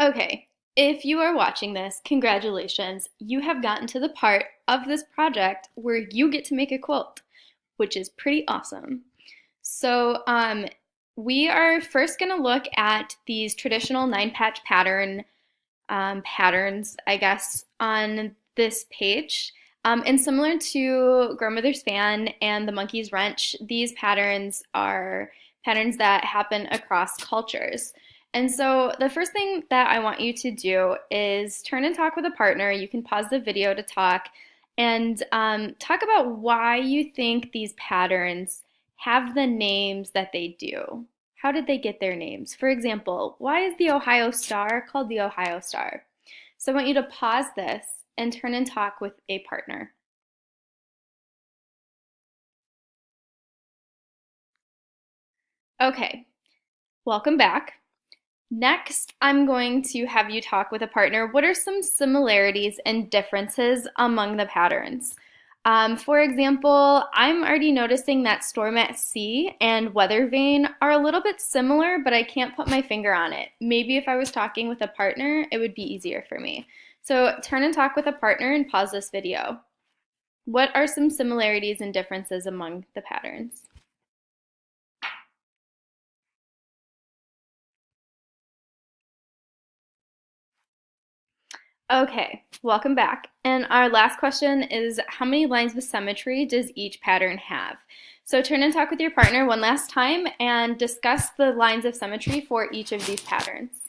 Okay, if you are watching this, congratulations. You have gotten to the part of this project where you get to make a quilt, which is pretty awesome. So, we are first going to look at these traditional nine patch patterns, I guess, on this page. And similar to Grandmother's Fan and the Monkey's Wrench, these patterns are patterns that happen across cultures. And so the first thing that I want you to do is turn and talk with a partner. You can pause the video to talk and talk about why you think these patterns have the names that they do. How did they get their names? For example, why is the Ohio Star called the Ohio Star? So I want you to pause this and turn and talk with a partner. Okay, welcome back. Next, I'm going to have you talk with a partner. What are some similarities and differences among the patterns? For example, I'm already noticing that Storm at Sea and Weather Vane are a little bit similar, but I can't put my finger on it. Maybe if I was talking with a partner, it would be easier for me. So turn and talk with a partner and pause this video. What are some similarities and differences among the patterns? Okay, welcome back. And our last question is how many lines of symmetry does each pattern have? So turn and talk with your partner one last time and discuss the lines of symmetry for each of these patterns.